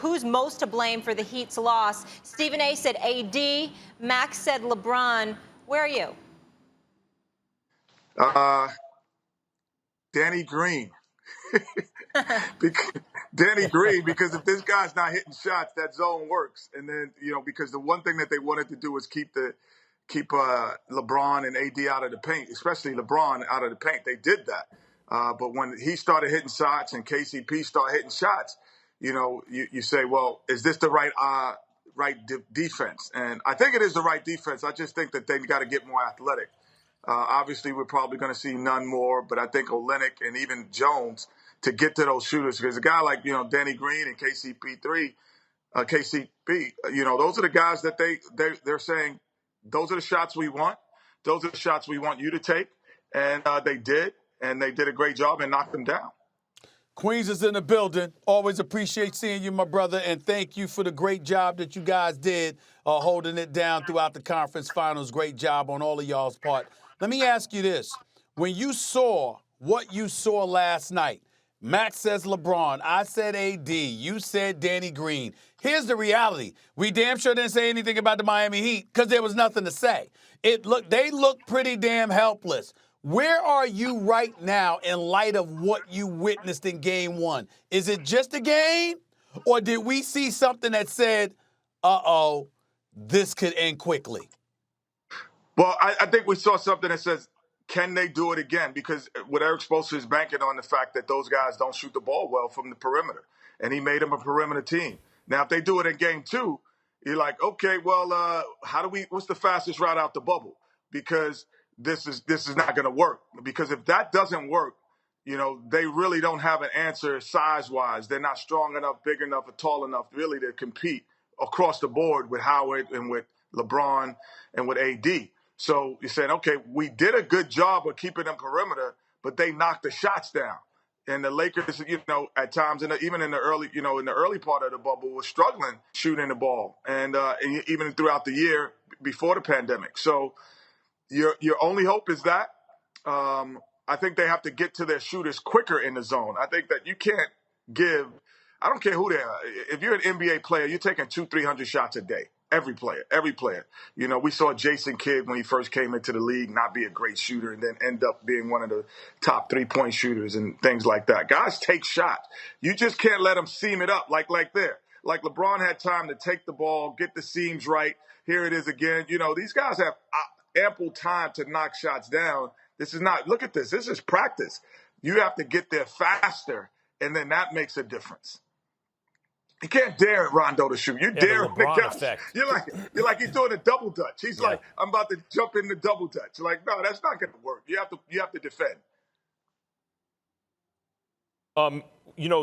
who's most to blame for the Heat's loss. Stephen A. said AD. Max said LeBron. Where are you? Danny Green. Danny Green, because if this guy's not hitting shots, that zone works. And then, because the one thing that they wanted to do was keep LeBron and AD out of the paint, especially LeBron out of the paint. They did that. But when he started hitting shots and KCP started hitting shots, you say, well, is this the right defense? And I think it is the right defense. I just think that they've got to get more athletic. Obviously, we're probably going to see none more, but I think Olynyk and even Jones to get to those shooters, because a guy like, Danny Green and KCP, those are the guys that they're saying, those are the shots we want. Those are the shots we want you to take. And they did a great job and knocked them down. Queens is in the building. Always appreciate seeing you, my brother, and thank you for the great job that you guys did holding it down throughout the conference finals. Great job on all of y'all's part. Let me ask you this. When you saw what you saw last night, Max says LeBron, I said AD, you said Danny Green. Here's the reality. We damn sure didn't say anything about the Miami Heat because there was nothing to say. They look pretty damn helpless. Where are you right now in light of what you witnessed in Game 1? Is it just a game, or did we see something that said, uh-oh, this could end quickly? Well, I think we saw something that says, can they do it again? Because what Eric Spoelstra is banking on the fact that those guys don't shoot the ball well from the perimeter, and he made them a perimeter team. Now, if they do it in Game 2, you're like, okay, well, what's the fastest route out the bubble? Because this is not going to work. Because if that doesn't work, they really don't have an answer size-wise. They're not strong enough, big enough, or tall enough really to compete across the board with Howard and with LeBron and with AD. So you're saying, okay, we did a good job of keeping them perimeter, but they knocked the shots down. And the Lakers, at times, even in the early part of the bubble, was struggling shooting the ball, and even throughout the year before the pandemic. So your only hope is that. I think they have to get to their shooters quicker in the zone. I think that you can't give. I don't care who they are. If you're an NBA player, you're taking 200-300 shots a day. Every player. We saw Jason Kidd when he first came into the league not be a great shooter and then end up being one of the top 3-point shooters and things like that. Guys take shots. You just can't let them seam it up like there. Like LeBron had time to take the ball, get the seams right. Here it is again. These guys have ample time to knock shots down. This is not – look at this. This is practice. You have to get there faster, and then that makes a difference. You can't dare Rondo to shoot. You dare LeBron effect. You're like he's doing a double dutch. He's like, I'm about to jump in the double dutch. Like, no, that's not going to work. You have to defend.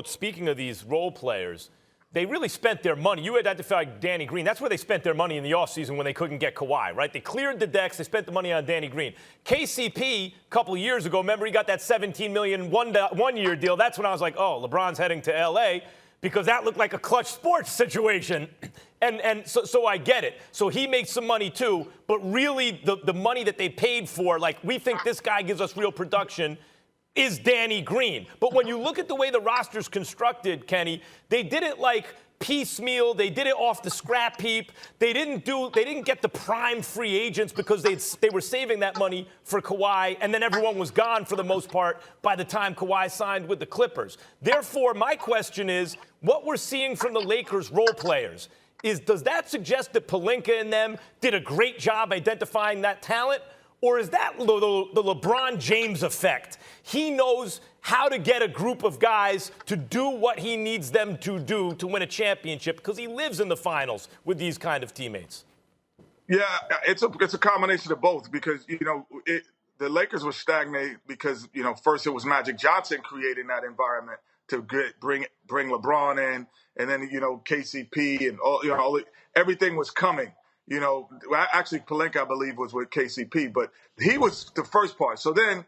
Speaking of these role players, they really spent their money. You identified Danny Green. That's where they spent their money in the offseason when they couldn't get Kawhi, right? They cleared the decks. They spent the money on Danny Green. KCP, a couple of years ago, remember he got that $17 million one-year deal. That's when I was like, oh, LeBron's heading to L.A., because that looked like a clutch sports situation. And so I get it. So he makes some money too, but really the money that they paid for, like we think this guy gives us real production, is Danny Green. But when you look at the way the roster's constructed, Kenny, they did it like piecemeal. They did it off the scrap heap. They didn't get the prime free agents because they were saving that money for Kawhi, and then everyone was gone for the most part by the time Kawhi signed with the Clippers. Therefore, my question is, what we're seeing from the Lakers role players, does that suggest that Pelinka and them did a great job identifying that talent? Or is that the LeBron James effect? He knows how to get a group of guys to do what he needs them to do to win a championship because he lives in the finals with these kind of teammates. Yeah, it's a combination of both because, the Lakers were stagnated because, first it was Magic Johnson creating that environment to bring LeBron in, and then, KCP and everything was coming. Actually, Pelinka, I believe, was with KCP, but he was the first part. So then,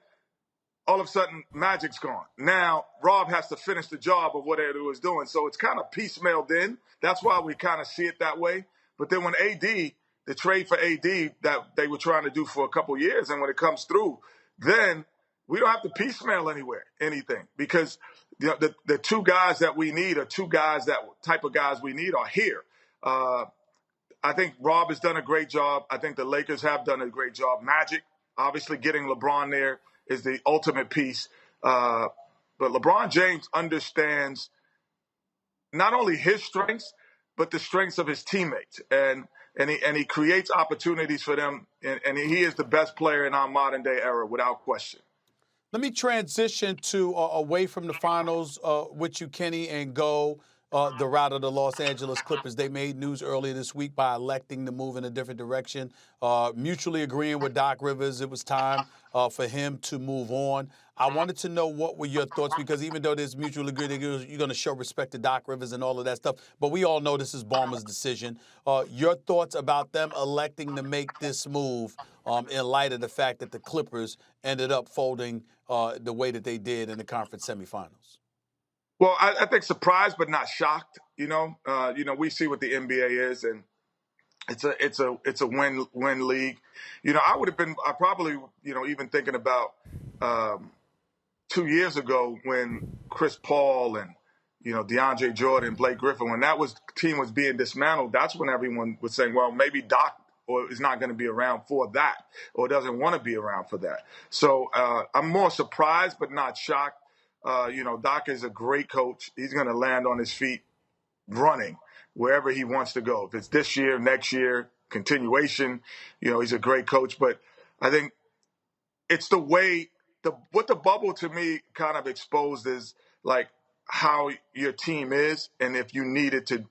all of a sudden, Magic's gone. Now, Rob has to finish the job of whatever he was doing. So it's kind of piecemealed in. That's why we kind of see it that way. But then when AD, the trade for AD that they were trying to do for a couple years, and when it comes through, then we don't have to piecemeal anything because The two guys that we need are two guys that type of guys we need are here. I think Rob has done a great job. I think the Lakers have done a great job. Magic, obviously getting LeBron there is the ultimate piece. But LeBron James understands not only his strengths, but the strengths of his teammates. And he creates opportunities for them. And he is the best player in our modern day era, without question. Let me transition to away from the finals with you, Kenny, and go the route of the Los Angeles Clippers. They made news earlier this week by electing to move in a different direction, mutually agreeing with Doc Rivers. It was time for him to move on. I wanted to know what were your thoughts, because even though there's mutual agreement, you're going to show respect to Doc Rivers and all of that stuff, but we all know this is Ballmer's decision. Your thoughts about them electing to make this move in light of the fact that the Clippers ended up folding the way that they did in the conference semifinals? Well, I think surprised but not shocked. You know, we see what the NBA is, and it's a win league. I probably even thinking about 2 years ago when Chris Paul and DeAndre Jordan, Blake Griffin, when team was being dismantled. That's when everyone was saying, well, maybe Doc is not going to be around for that, or doesn't want to be around for that. So I'm more surprised but not shocked. Doc is a great coach. He's going to land on his feet running wherever he wants to go. If it's this year, next year, continuation, he's a great coach. But I think it's the way what the bubble to me kind of exposed is like how your team is, and if you needed to,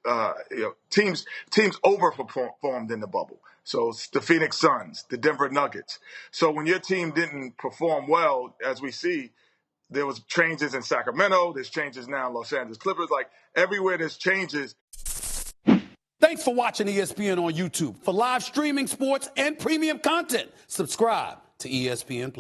teams overperformed in the bubble. So it's the Phoenix Suns, the Denver Nuggets. So when your team didn't perform well, as we see, there was changes in Sacramento. There's changes now in Los Angeles Clippers. Like everywhere there's changes. Thanks for watching ESPN on YouTube. For live streaming, sports, and premium content, subscribe to ESPN+.